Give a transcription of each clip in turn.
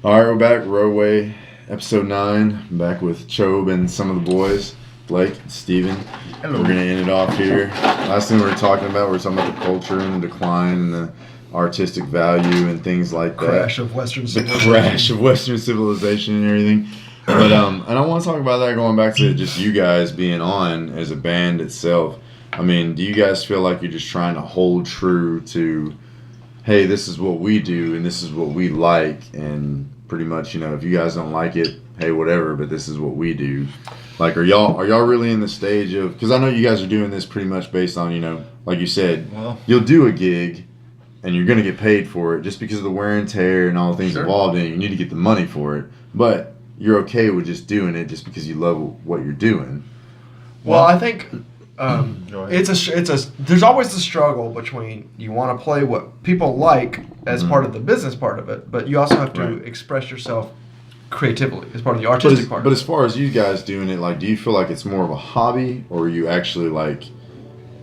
All right, we're back. Rowway, episode 9. I'm back with Chobe and some of the boys. Blake, Steven. Hello. We're going to end it off here. Last thing we were talking about the culture and the decline and the artistic value and things like that. Crash of Western The civilization. crash of Western civilization and everything. But and I want to talk about that going back to just you guys being on as a band itself. I mean, do you guys feel like you're just trying to hold true to, hey, this is what we do and this is what we like, and pretty much, if you guys don't like it, hey, whatever, but this is what we do. Like, are y'all really in the stage of, because I know you guys are doing this pretty much based on, like you said, you'll do a gig and you're going to get paid for it just because of the wear and tear and all the things involved in it. You need to get the money for it, but you're okay with just doing it just because you love what you're doing. Well, I think there's always the struggle between you want to play what people like as part of the business part of it, but you also have to express yourself creatively as part of the artistic part. But as far as you guys doing it, like, do you feel like it's more of a hobby, or are you actually like,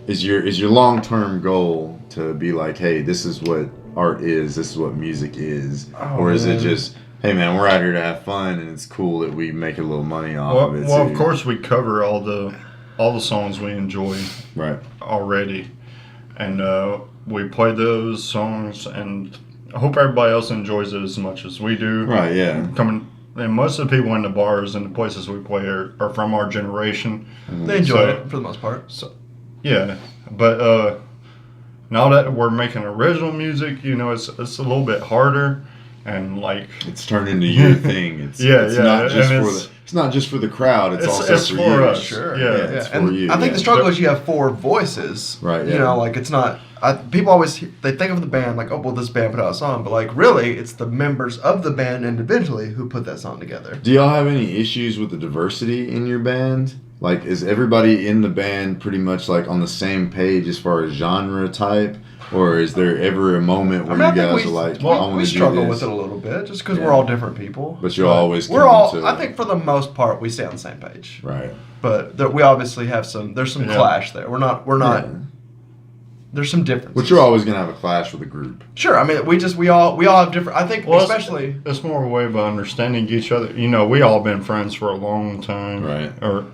is your long-term goal to be like, hey, this is what art is, this is what music is, or is it just, hey man, we're out here to have fun and it's cool that we make a little money off of it? Well, of course we cover all the songs we enjoy already, and we play those songs, and I hope everybody else enjoys it as much as we do. Right, yeah. And most of the people in the bars and the places we play are from our generation. They enjoy it for the most part. So, yeah, but now that we're making original music, it's a little bit harder, and like it's turned into your thing. It's not just for the crowd. It's also for you. Us. Sure. Yeah. It's for you. I think the struggle is you have 4 voices. Right. Yeah. Like it's not. People always they think of the band like, oh well, this band put out a song, but like really, it's the members of the band individually who put that song together. Do y'all have any issues with the diversity in your band? Like, is everybody in the band pretty much like on the same page as far as genre type? Or is there ever a moment where you guys are like, we struggle with it a little bit just because we're all different people. But you're always I think for the most part we stay on the same page. Right. But we obviously have there's some clash there. We're not. There's some differences. But you're always gonna have a clash with a group. Sure. I mean, we all have different. I think especially it's more a way of understanding each other. We all been friends for a long time. Right. Or,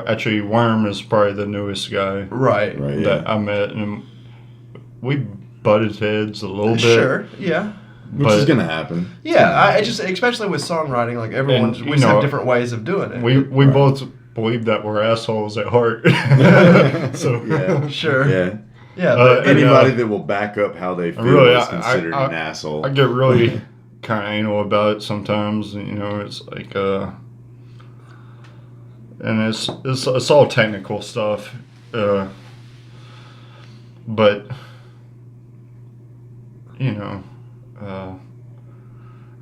actually, Worm is probably the newest guy. Right. That I met, and we butted heads a little bit. Sure. Yeah. Which is gonna happen. Yeah. I just, especially with songwriting, like everyone, we just have different ways of doing it. We both believe that we're assholes at heart. So yeah. Sure. Yeah. Yeah. Anybody that will back up how they feel is considered an asshole. I get really kind of anal about it sometimes. It's like and it's all technical stuff, but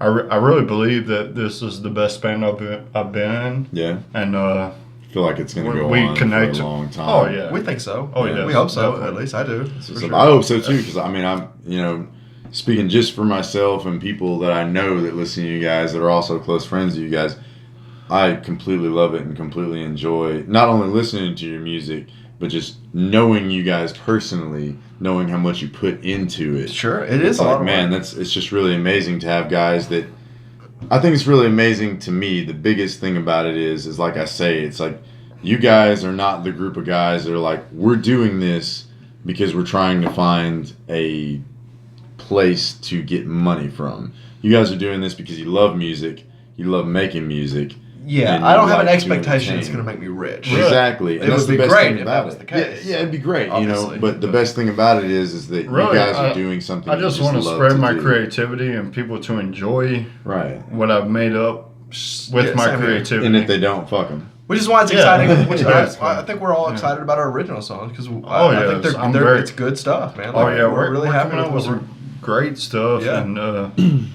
I really believe that this is the best band I've been in. Yeah. And I feel like it's going to go on connect for a long time. Oh yeah, we think so. Oh yeah, we hope so. Definitely. At least I do. Sure. I hope so too, because I mean, I'm speaking just for myself and people that I know that listen to you guys that are also close friends of you guys. I completely love it and completely enjoy not only listening to your music, but just knowing you guys personally, knowing how much you put into it. Sure, it is. Like, man, it's just really amazing to have guys that. I think it's really amazing to me. The biggest thing about it is like I say, it's like you guys are not the group of guys that are like, we're doing this because we're trying to find a place to get money from. You guys are doing this because you love music, you love making music. Yeah, I don't have an expectation it's going to make me rich. Exactly. And it would be great if that was the case. Yeah, it'd be great, but the best thing about it is that you guys are doing something. I just want to spread my creativity and people to enjoy what I've made up with my creativity. And if they don't, fuck them. Which is why it's exciting. I think we're all excited about our original songs because I think it's good stuff, man. Like, we're really happy with some great stuff, and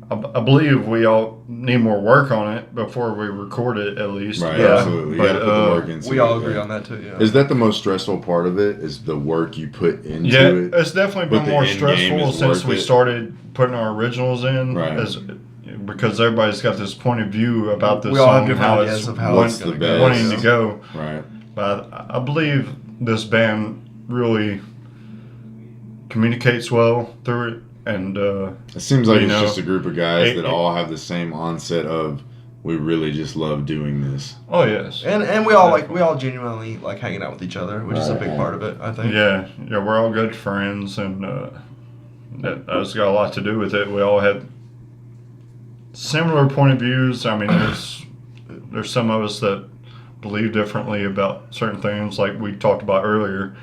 I believe we all need more work on it before we record it, at least. Right, absolutely. You gotta put the work into it. We all agree on that too, yeah. Is that the most stressful part of it, is the work you put into it? Yeah, it's definitely been more stressful since we started putting our originals in. Right. Because everybody's got this point of view about this we all song, have different ideas of how it's wanting to go. Right. But I believe this band really communicates well through it, and it seems like you it's know, just a group of guys that all have the same onset of we really just love doing this. Oh yes, and we all genuinely like hanging out with each other, which is a big part of it, I think. Yeah, we're all good friends, and that's got a lot to do with it. We all have similar point of views. I mean, there's some of us that believe differently about certain things, like we talked about earlier.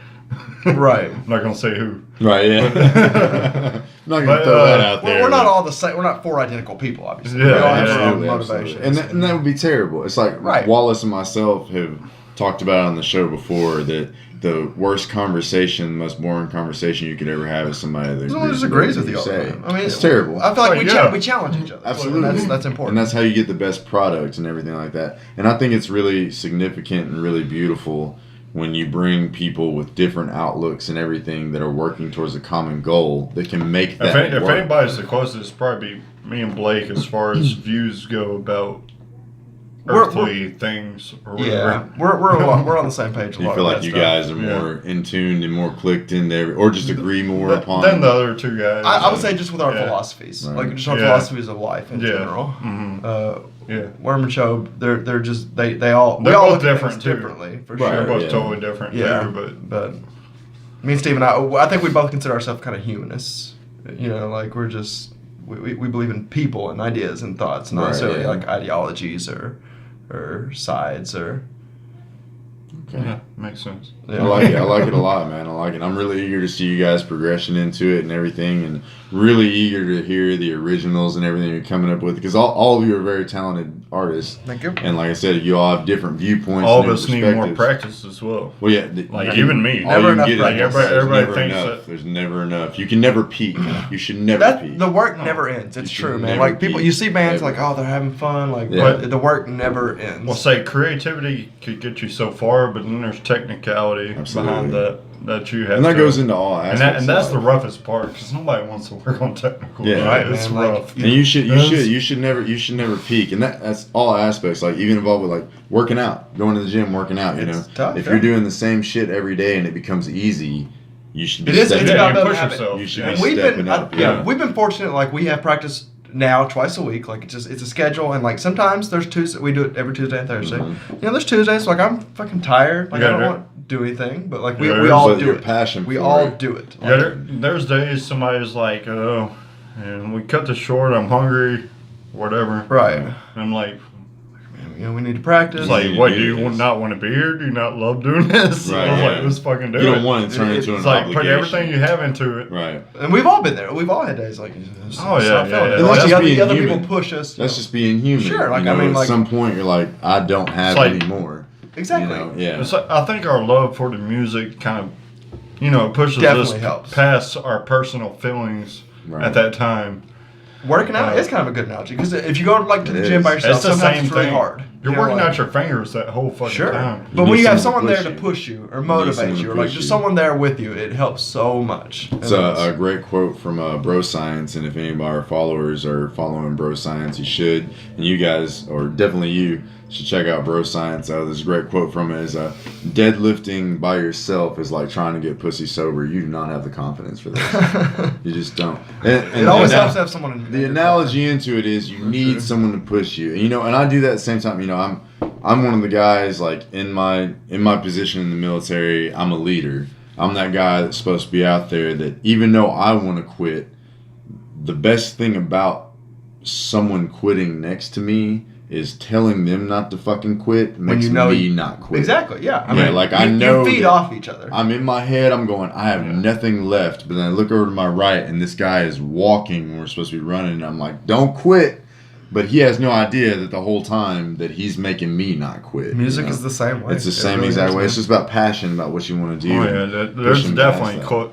Right. I'm not gonna say who. Right. Yeah. I'm not gonna throw that out there. We're not all the same. We're not four identical people, obviously. Yeah, we all have our absolutely, own motivations. and that would be terrible. It's like Wallace and myself have talked about on the show before that the worst conversation, the most boring conversation you could ever have is somebody that disagrees with you all the time. I mean, it's terrible. I feel like we challenge each other. Absolutely. That's important. And that's how you get the best product and everything like that. And I think it's really significant and really beautiful when you bring people with different outlooks and everything that are working towards a common goal that can make that If work. anybody's the closest, it's probably me and Blake as far as views go about We're- earthly things or Yeah, whatever. we're on the same page. A You lot feel of like that you stuff. guys are more in tune and more clicked into or just agree more upon. Than the other two guys. I would say just with our Yeah. philosophies, Right. like just our Yeah. philosophies of life in Yeah. general. Mhm. Yeah. Worm and Chobe, they're just they all we They're all both look at different, things too. differently for Right. They're sure. both Yeah. totally different Yeah, too, but me and Steve and I think we both consider ourselves kind of humanists. You know, like we're just we believe in people and ideas and thoughts, not Right, necessarily yeah. like ideologies or sides or. yeah, makes sense. I like it. I like it a lot, man. I like it. I'm really eager to see you guys' progression into it and everything, and really eager to hear the originals and everything you're coming up with, because all of you are very talented artists. Thank you. And like I said, you all have different viewpoints. All and of us need more practice as well. Well, yeah, Like, even me. all Never you enough can get is practice. practice. Everybody There's never thinks enough. that- There's never enough. You can never peak. You should never That peak. the work never ends. It's You should true, man. never Like people, peak. you see bands Never. like, oh, they're having fun, like, Yeah. but the work never ends. Well, say creativity could get you so far, but then there's technicality Absolutely. behind that you have. And that to, goes into all aspects. and that's of the life. roughest part, because nobody wants to work on technical. Yeah. Right, It's man, like, rough. And you should never peak, and that's all aspects. Like even involved with like working out, going to the gym, working out. You It's know, tough, if yeah. you're doing the same shit every day and it becomes easy, you should be It is. stepping It's Yeah, about you building push habit. yourself. You should And be we've stepping been, up. we've been fortunate. Like we have practice now twice a week. Like it's a schedule, and like sometimes there's Tuesday. We do it every Tuesday and Thursday. Mhm. You know, there's Tuesdays. Like I'm fucking tired. Like Yeah, I don't there- want to do anything. But like we Yeah, all but do your it. passion We for all it. do it. Yeah, there's days somebody's like, oh, and we cut this short. I'm hungry, whatever. Right. And I'm like, You know, we need to practice. it's like, You what? do Do you this. not want to be here? Do you not love doing this? Right, I was yeah. like, let's fucking do You it. don't want to turn into an It's like put obligation. everything you have into it. Right. And we've all been there. We've all had days like, Oh, yeah, yeah. And That's like just being the other human. people push us. That's just being human. Sure, like, you know, I mean, at like- some point you're like, I don't have It's like- any more. Exactly. You know? Yeah. It's like, I think our love for the music kind of, it pushes Definitely us helps. past our personal feelings Right. at that time. Working out is kind of a good analogy because if you go like to It the gym by is. yourself, It's the sometimes same it's really thing. hard. You're You know, working like- out your fingers that whole fucking Sure. time. But You when need you have someone someone to there to push push you or someone motivate to you, or like push just you. someone there with you, it helps so much. It's a great quote from Bro Science, and if any of our followers are following Bro Science, you should. And you guys, or definitely you, should check out Bro Science. There's a great quote from it: "Is deadlifting by yourself is like trying to get pussy sober. You do not have the confidence for this. You just don't." And It always the- helps to have someone. In The analogy into it is you need someone to push you. And, and I do that at the same time. I'm one of the guys like in my position in the military. I'm a leader. I'm that guy that's supposed to be out there. That even though I want to quit, the best thing about someone quitting next to me is telling them not to fucking quit makes me not quit. Exactly. Yeah. I Yeah, mean, like, I know you feed that- off each other. I'm in my head, I'm going, I have nothing left. But then I look over to my right, and this guy is walking when we're supposed to be running. And I'm like, don't quit. But he has no idea that the whole time that he's making me not quit. Music is the same way. It's the It same really exact is, way. man. It's just about passion, about what you want to do. Oh yeah, there's pushing definitely past that.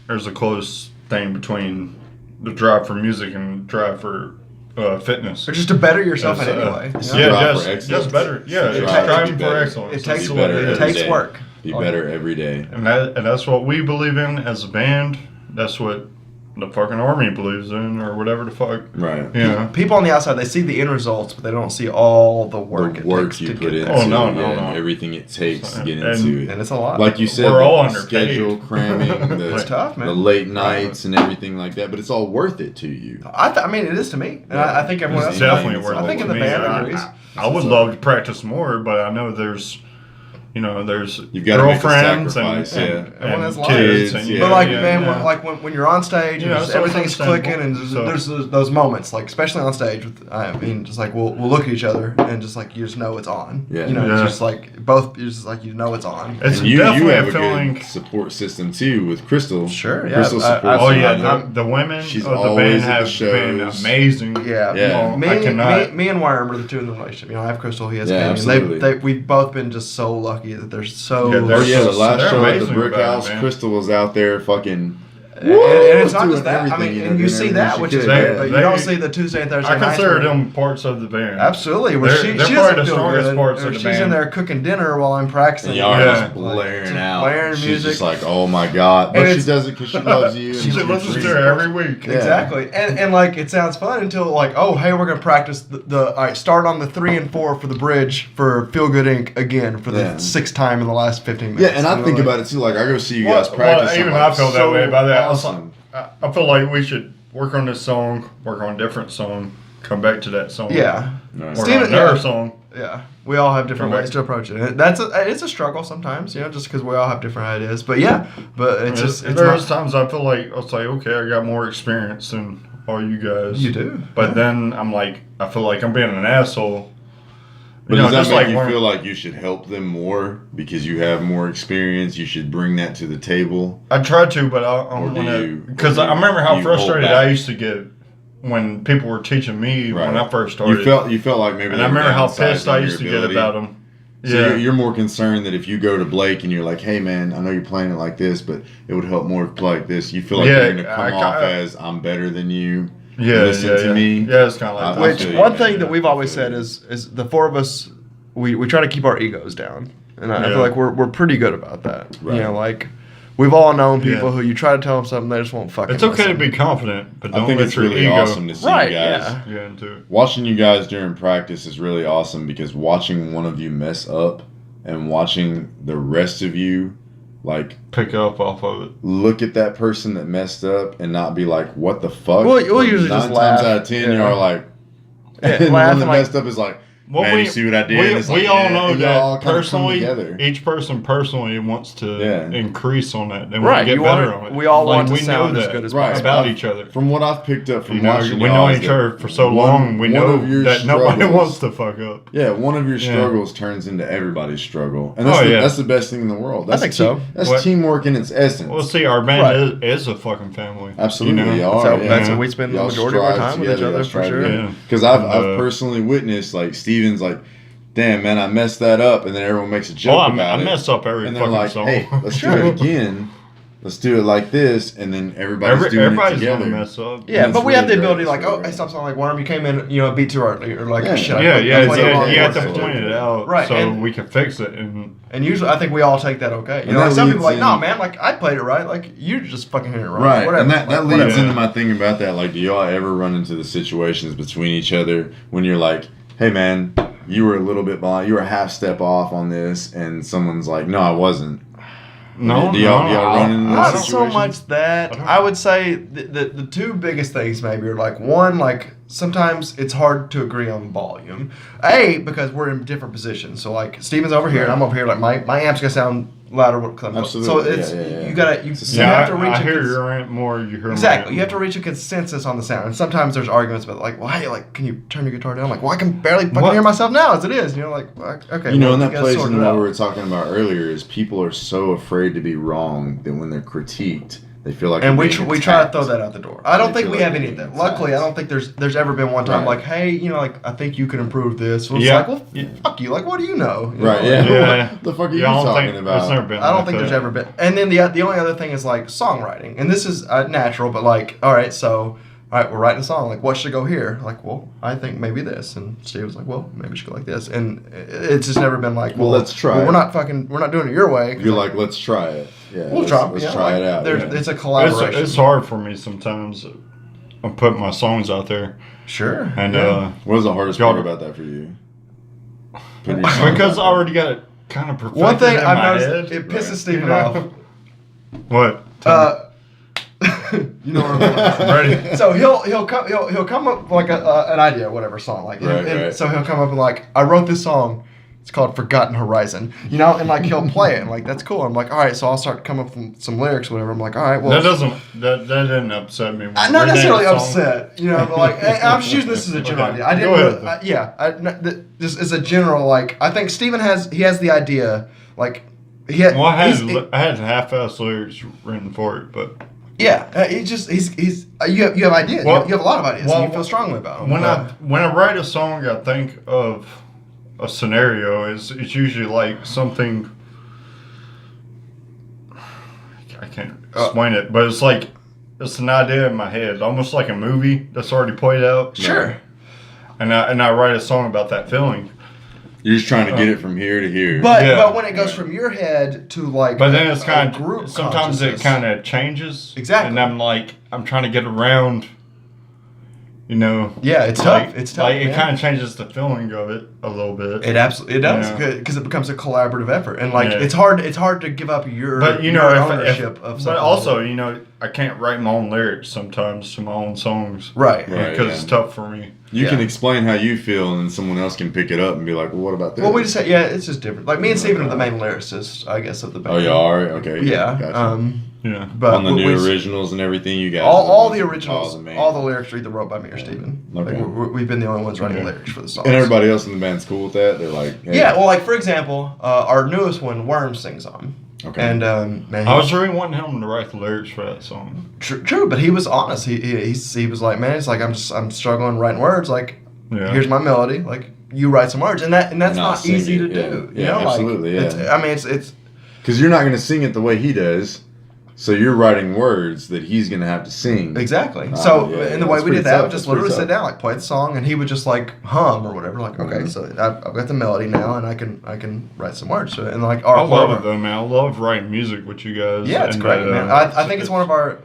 there's a close thing between the drive for music and drive for fitness. Or just to better yourself in It's, any way. it's you know? Drive Yeah, for just excellence. better. Yeah, It it's takes- striving be for better. excellence. It takes Be better it every takes day. work. Be Oh, better every day. and that's what we believe in as a band. That's what the fucking army believes in or whatever the fuck. Right. Yeah. People on the outside, they see the end results, but they don't see all the work The it work takes you to put get into there. Oh, no, it, no, and no. everything it takes to get And- into it. And it's a lot. Like you said, We're all the underpaid. schedule cramming, It's tough, man. the late nights and everything like that, but it's all worth it to you. I mean, it is to me. And I think everyone It's else. definitely it's worth all it. I think in to the me. band agrees. I would love to practice more, but I know there's You've got to make a girlfriends sacrifice, Everyone has and lives. kids. Kids, And, yeah. But like, yeah, man, yeah. like when you're on stage, and Yeah, just so everything's it's understandable. clicking, and So- there's those moments, like especially on stage. With I mean, just like we'll look at each other and just like you just know it's on. Yeah. You know, Yeah. it's just like both. You're just like you know it's on. It's And you definitely have a a feeling. good support system too with Crystal. Sure, yeah. Crystal I- supports Oh I've- you. yeah, I'm- the women She's of the always band at the have been shows. amazing. Yeah, Yeah. Me, I cannot. me and Worm are the two in the relationship. You know, I have Crystal, he has Yeah, Kenny, absolutely. and we've both been just so lucky that they're so. Yeah, Oh they're yeah, the so- last they're show at the amazing Brick about it, House, man. Crystal was out there fucking. and it's not doing just that. I everything, mean, you know, and you doing see everything that, she which is could. great. Yeah. But you They- don't see the Tuesday and Thursday I nights consider where- them parts of the band. Absolutely. Where They're she probably doesn't the feel strongest good, parts or of the she's band. in there cooking dinner while I'm practicing. And y'all are Yeah. just blaring Just out. blaring She's music. just like, oh my god, but And she it's- does it because she loves you. She and listens to treats her you. every week. Yeah. Exactly, and like it sounds fun until like, oh hey, we're gonna practice the all right, start on the 3 and 4 for the bridge for Feel Good Inc. again for the Yeah. 6th time in the last 15 Yeah, minutes. and I You know, think like- about it too. Like I go see you Well, guys practice. even I'm I like, feel that so way about that. Awesome. I feel like we should work on this song, work on a different song, come back to that song. Yeah, Nice. Work Steven- on another yeah. song. yeah. We all have different Come back. ways to approach it. And it's a struggle sometimes, you know, just because we all have different ideas. But yeah, but it's just it's There's not, times I feel like I'll say, okay, I got more experience than all you guys. you do. But then I'm like, I feel like I'm being an asshole. But You know, does that just make like you when- feel like you should help them more because you have more experience? You should bring that to the table. I try to, but I Or don't do want to. you- Because or do I remember how you hold frustrated back? I used to get when people were teaching me when I first started. You felt like maybe. and they I were remember how downsizing pissed I your used to get ability. about them. So Yeah. you're more concerned that if you go to Blake and you're like, hey man, I know you're playing it like this, but it would help more if you play like this. You feel like Yeah, you're going to come I- off as I'm better than you. Yeah, Listen yeah, to yeah. me. Yeah, it's kind of like I that. Which feel you, one man. thing that we've I always feel said you. is the four of us we try to keep our egos down, and I Yeah. feel like we're pretty good about that. Right. You know, like we've all known people Yeah. who you try to tell them something they just won't fucking. It's okay to listen. be confident, but don't I think let it's your really ego awesome to see Right, you guys. yeah. get into it. Watching you guys during practice is really awesome because watching one of you mess up and watching the rest of you like Pick up off of it. look at that person that messed up and not be like, what the fuck? We'll But usually 9 just times laugh. out of 10, Yeah. you're like, Yeah, and the laugh one that and, like- messed up is like, Well, man, you see what I did? We, And it's we like, all yeah, know and y'all all that kinda come personally, together. each person personally wants to Yeah. increase on that. They want Right, to get you want better it- on it. we all want to we know sound as that good as Right. possible. about each other. From what I've picked up from You know, watching we y'all know is each that other for so one- long. We one know of your that nobody struggles- wants to fuck up. Yeah, one of your Yeah. struggles turns into everybody's struggle, and that's, Oh, yeah. that's the best thing in the world. That's think so. That's What- teamwork in its essence. Well, see, our band Right. is a fucking family. Absolutely, You know? y'all So are. that's yeah. what we spend the Y'all majority of our strive time with each together, other y'all for strive sure. together. Yeah. Because I've And, personally witnessed like Steven's like, damn man, I messed that up, and then everyone makes a joke Well, about I it, mess up every and they're fucking like, song. hey, let's do it again. Let's do it like this, and then everybody's doing it Everybody's together. gonna mess up. Yeah, That's but we have the really ability, great. like, That's oh, really hey, stop sounding like Worm. You came in, you know, a beat too early, or like, Yeah. shit. I Yeah, played- yeah, I played the yeah. wrong You have chord. to point it out, Right, so and- we can fix it. And And usually, I think we all take that okay. You And know, that like some people are like, leads no, in- man, like I played it right. Like you're just fucking hearing it wrong. Right, Whatever. and that Like, leads whatever. into my thing about that. Like, do y'all ever run into the situations between each other when you're like, hey man, you were a little bit behind, you were a half step off on this, and someone's like, no, I wasn't. no, Do y'all run into Not those so situations? much that. I would say the two biggest things maybe are like one, like sometimes it's hard to agree on volume. Because we're in different positions. So like Steven's over here and I'm over here. Like my amp's gonna sound louder because I'm Absolutely. So it's Yeah. you gotta you Yeah, have to reach. I a hear cons- your rant more. You hear Exactly. my You have to reach a consensus on the sound. And sometimes there's arguments about like, why? Like, can you turn your guitar down? Like, well, I can barely fucking What? hear myself now as it is. You know, like, okay. You know, well, and that gotta plays sort into it what out. we were talking about earlier is people are so afraid to be wrong that when they're critiqued, they feel like And they're we being we try to attacked. throw that out the door. I don't They think feel we like have they're any of being that. Luckily, I attacked. don't think there's ever been one time Right. like, hey, you know, like I think you can improve this. Well, it's Yeah. like, well, fuck you. Like, what do you know? You Right, know, yeah. like, Yeah. What the fuck are you Yeah, I don't talking think about? it's never been. I don't like think there's that. ever been. And then the only other thing is like songwriting, and this is natural, but like, all right, so all right, we're writing a song. Like, what should go here? Like, well, I think maybe this. And Steve was like, well, maybe it should go like this. And it's just never been like, well, let's try. We're not doing it your way. You're like, let's try it. Yeah, let's try it out. It's a collaboration. It's hard for me sometimes. I'm putting my songs out there. Sure. And what was the hardest part about that for you? Because I already got it kind of perfected. One thing in I've my noticed, head. it pisses Steven off. What? You know what I'm ready. So he'll come up with like an idea, whatever song, like, and so he'll come up and like, I wrote this song. It's called Forgotten Horizon, you know, and like he'll play it and like that's cool. I'm like, all right, so I'll start coming up with some lyrics, whatever. I'm like, all right, well, that didn't upset me. I'm not necessarily upset, you know, but like I'm just using this as a general idea. I didn't. Just as a general, like I think Steven has the idea, like I had half-ass lyrics written for it, but. Yeah, he's you have ideas. Well, you have a lot of ideas. And you feel strongly about them. When I write a song, I think of a scenario. It's usually like something. I can't explain it, but it's like it's an idea in my head, almost like a movie that's already played out. Sure. And I write a song about that feeling. You're just trying to get it from here to here. But when it goes from your head to like, but then it's kind of group. Sometimes it kind of changes. Exactly. And I'm trying to get around. You know. Yeah, it's tough. It's tough. Like it kind of changes the feeling of it a little bit. It absolutely does because it becomes a collaborative effort, and like it's hard to give up your ownership of something. But also, you know, I can't write my own lyrics sometimes to my own songs. Right. Because it's tough for me. You can explain how you feel, and then someone else can pick it up and be like, "Well, what about this?" Well, we just say, it's just different. Like me and Steven are the main lyricists, I guess, of the band. Oh, you are? Okay. Yeah. Gotcha. Yeah. But on the new originals and everything, you guys. All the originals, all the lyrics are either wrote by me or Steven. Okay. Like, we've been the only ones writing lyrics for the songs. And everybody else in the band's cool with that. They're like, hey. Yeah. Well, like for example, our newest one, Worm, sings on. Okay. And man, I was really wanting him to write the lyrics for that song. True, but he was honest. He was like, man, it's like I'm struggling writing words. Like, here's my melody. Like, you write some words, and that's not easy to do. Yeah, you know? absolutely. Like, it's because you're not going to sing it the way he does. So you're writing words that he's going to have to sing. Exactly. And the way we did that, we just literally sit down, like play the song, and he would just like hum or whatever. Like, okay, so I've got the melody now, and I can write some words to it. And like, I love it though, man. I love writing music with you guys. Yeah, it's great, man. I think it's one of our.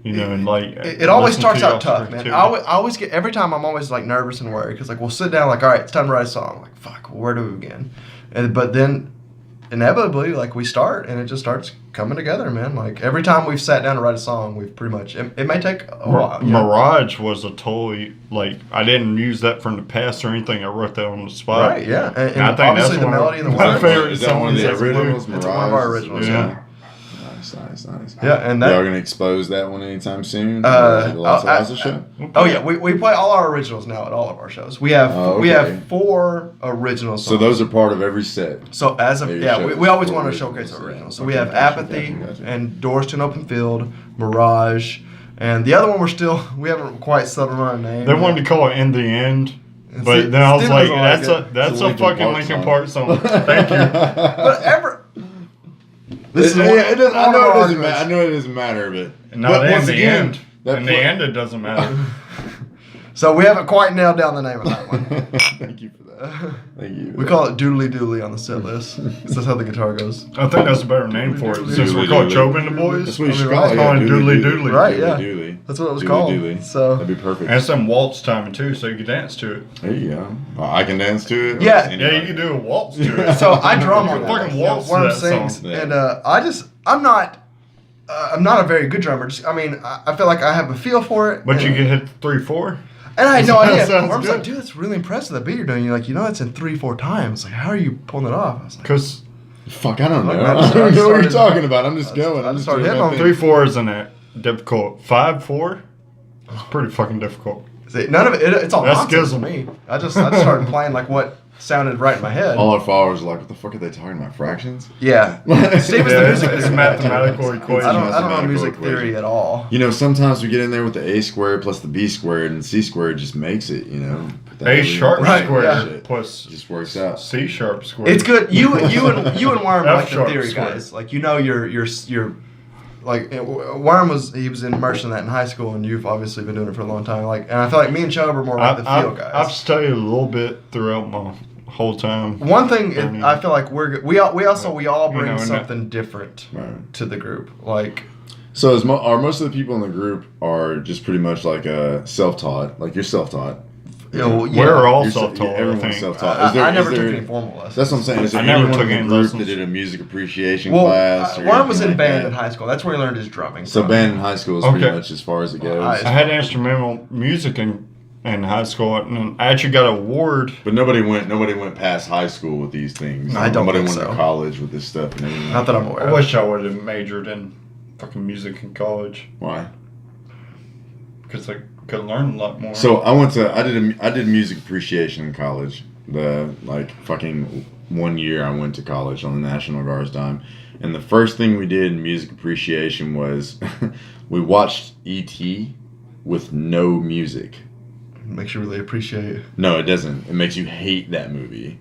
You know, and like it always starts out tough, man. I always get every time I'm always like nervous and worried because like we'll sit down like, all right, it's time to write a song. I'm like, fuck, where do we begin? But then inevitably, like we start and it just starts coming together, man. Like every time we've sat down to write a song, we've pretty much it may take a while. Mirage was a totally like I didn't use that from the past or anything. I wrote that on the spot. Right, yeah. And I think obviously that's the melody and the my words. favorite. Is that one of the originals? It's one of our originals. Yeah. Nice. Yeah, and that. Y'all gonna expose that one anytime soon? Show? Oh yeah, we play all our originals now at all of our shows. We have 4 original songs. So those are part of every set. So as of we always want to showcase our originals. So we have Apathy and Doors to an Open Field, Mirage, and the other one we haven't quite settled on a name. They wanted to call it In the End. But then I was like, that's a fucking Linkin Park song. Thank you. But I know it doesn't matter, but not in the again, end. In the end, it doesn't matter. So we haven't quite nailed down the name of that one. Thank you for that. Thank you. We call it Doodly Doodly on the set list. That's how the guitar goes. I think that's a better name for it. Since we're called Chobin the Boys. That's what you should call it. Doodly Doodly. Right, yeah. That's what it was called. So that'd be perfect. And some waltz timing too, so you can dance to it. There you go. I can dance to it. Yeah, you can do a waltz to it. So I drum on that. Fucking waltz Worm that sings, song. and I'm not a very good drummer. I feel like I have a feel for it. But you can hit 3/4. And I had no idea. Sounds Worm's good. like, dude, that's really impressive. The beat you're doing. You're like, that's in 3-4 times. Like, how are you pulling it off? I was like, Because fuck, I don't know. I don't know what you're talking about. I'm just going. I started hitting on 3/4 isn't that difficult. 5/4, it's pretty fucking difficult. See, none of it. It's all That's nonsense to schism. me. I just started playing like what sounded right in my head. All our followers are like, what the fuck are they talking about? Fractions? Yeah. Steve is the music. It's a mathematical equation. I don't know music theory at all. Sometimes we get in there with the A squared plus the B squared, and C squared just makes it. A sharp squared plus just works out. C sharp squared. It's good. You and Worm are like the F-sharp theory squared. guys. Like your Worm was immersed in that in high school, and you've obviously been doing it for a long time. And I feel like me and Chubb are more like the feel guys. I've studied a little bit throughout my whole time. One thing I feel like we all bring something different to the group. Like, so are most of the people in the group are just pretty much like self-taught? Like you're self-taught. We're all self-taught. Everyone's self-taught. I never took any formal lessons. That's what I'm saying. Is there anyone in the group that did a music appreciation class? Worm was in band in high school. That's where he learned his drumming. So band in high school is pretty much as far as it goes. I had instrumental music in high school, and I actually got an award. But nobody went past high school with these things. Nobody went to college with this stuff and everything. Not that I'm aware. I wish I would have majored in fucking music in college. Why? Because I could learn a lot more. So I did music appreciation in college. Fucking 1 year I went to college on the National Guard's dime. And the first thing we did in music appreciation was we watched E.T. with no music. Makes you really appreciate it. No, it doesn't. It makes you hate that movie.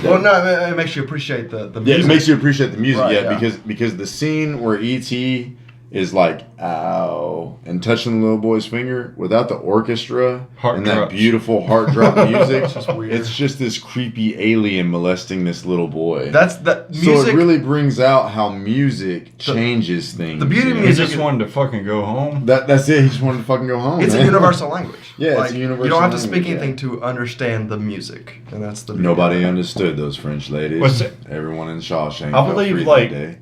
Well, no, it makes you appreciate the music. Yeah, it makes you appreciate the music, Right, because the scene where E.T. is like, ow, and touching the little boy's finger without the orchestra and that beautiful heart drop music, it's just this creepy alien molesting this little boy. Music. So it really brings out how music changes things. The beauty of He music just wanted to fucking go home. That's it. He just wanted to fucking go home. It's a universal language. Yeah, it's a universal language. You don't have to speak anything to understand the music, and that's the beauty. Nobody understood those French ladies. Everyone in Shawshank. I believe like.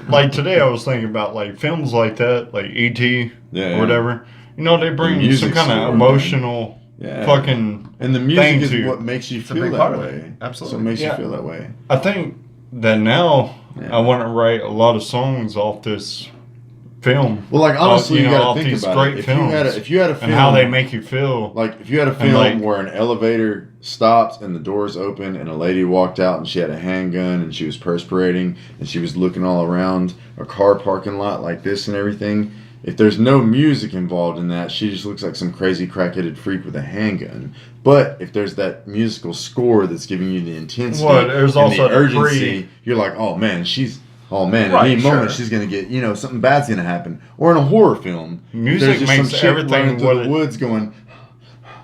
Like today, I was thinking about like films like that, like E.T. or whatever. You know, they bring some kind of emotional fucking and the music is to what makes you feel that way. Absolutely, so it makes you feel that way. I think that now I want to write a lot of songs off this film. Well, like honestly, you got to think these about great it. films. If you had a film, and how they make you feel. Like if you had a film where an elevator stopped and the doors opened and a lady walked out and she had a handgun and she was perspirating and she was looking all around a car parking lot like this and everything. If there's no music involved in that, she just looks like some crazy crackheaded freak with a handgun. But if there's that musical score that's giving you the intensity there's and also the urgency, you're like, oh man, at any moment she's gonna get, something bad's gonna happen. Or in a horror film, music makes everything through the woods going.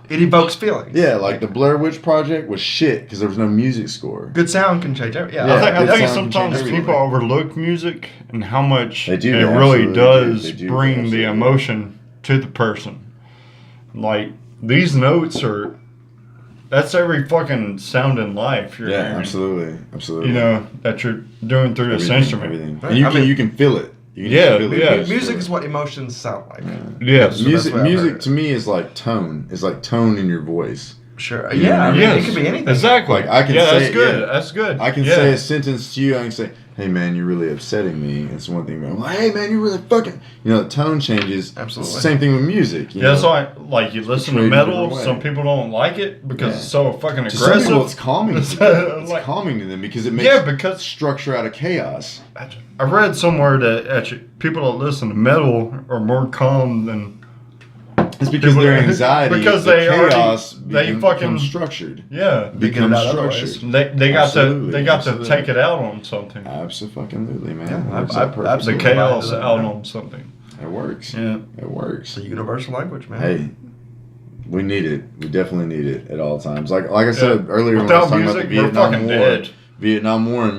It evokes feelings. Yeah, like the Blair Witch Project was shit because there was no music score. Good sound can change everything. I think sometimes people overlook music and how much it really does bring the emotion to the person. Like these notes are. That's every fucking sound in life you're hearing. Absolutely. That you're doing through this instrument. Everything. And you can feel it. Music is what emotions sound like. Yes. Music to me is like tone. It's like tone in your voice. Sure. It could be anything. Exactly. Like I can say that's good. That's good. I can say a sentence to you. I can say, "Hey man, you're really upsetting me." It's one thing. I'm like, "Hey man, you're really fucking." The tone changes. Absolutely. It's the same thing with music. That's why, like, you listen to metal. Some people don't like it because it's so fucking aggressive. Some people, it's calming. It's calming to them because it makes structure out of chaos. I read somewhere that actually people that listen to metal are more calm than. It's because their anxiety, chaos, become structured. Yeah, become structured. They got to take it out on something. Absolutely, man. Yeah, the chaos out on something. It works. Yeah, it works. It's a universal language, man. Hey, we need it. We definitely need it at all times. Like I said earlier, when I was talking about the Vietnam War and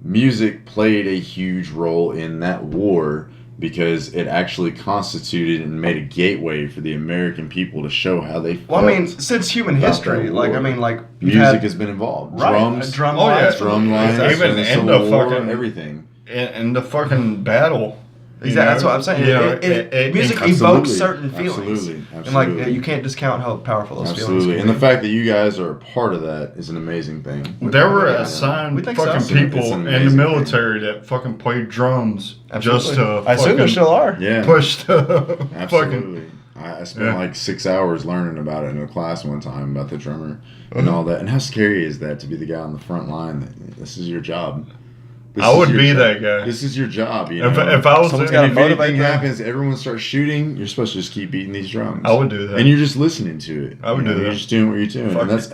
music played a huge role in that war. Because it actually constituted and made a gateway for the American people to show how they felt. Well, since human history, music has been involved. Drums, drum lines, even in the fucking everything, in the fucking battle. Exactly, that's what I'm saying. Music evokes certain feelings. Absolutely. And you can't discount how powerful those feelings can be. And the fact that you guys are a part of that is an amazing thing. There were assigned fucking people in the military that fucking played drums just to I assume there still are. Yeah. Push the Absolutely. I spent like 6 hours learning about it in a class one time about the drummer and all that. And how scary is that to be the guy on the front line? This is your job. I would be that guy. This is your job. If I was if anything happens, everyone starts shooting. You're supposed to just keep beating these drums. I would do that, and you're just listening to it. I would do that. You're just doing what you're doing, and that's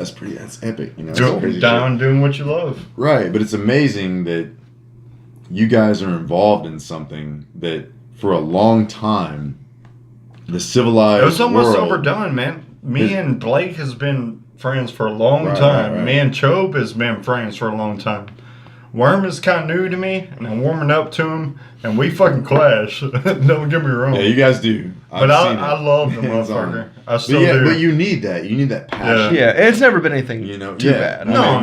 epic. Doing what you love. Right, but it's amazing that you guys are involved in something that for a long time, the civilized It was almost world, overdone, man. Me and Blake has been friends for a long time. Right. Me and Chobe has been friends for a long time. Worm is kind of new to me, and I'm warming up to him, and we fucking clash. Don't get me wrong. Yeah, you guys do. But I love the motherfucker. I still do. But you need that. You need that passion. Yeah, it's never been anything too bad. No.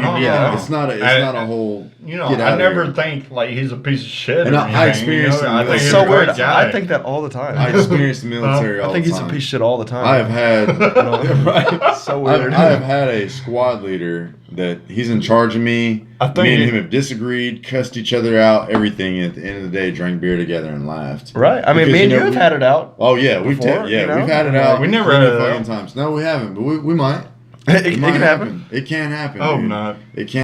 It's not a whole. I never think like he's a piece of shit. And or I anything, experienced. I think It's he's so a great weird. guy. I think that all the time. I experienced the military all the time. I think he's a piece of shit all the time. I have had. Right. So weird. I have had a squad leader that he's in charge of me. Me and him have disagreed, cussed each other out, everything. And at the end of the day, drank beer together and laughed. Right. I mean, Because, me and you have had it out. Oh yeah, we've Before, we've had it out. We never had it fucking out. times. No, we haven't, but we might. It can happen. It can happen. Oh, dude. not. It can.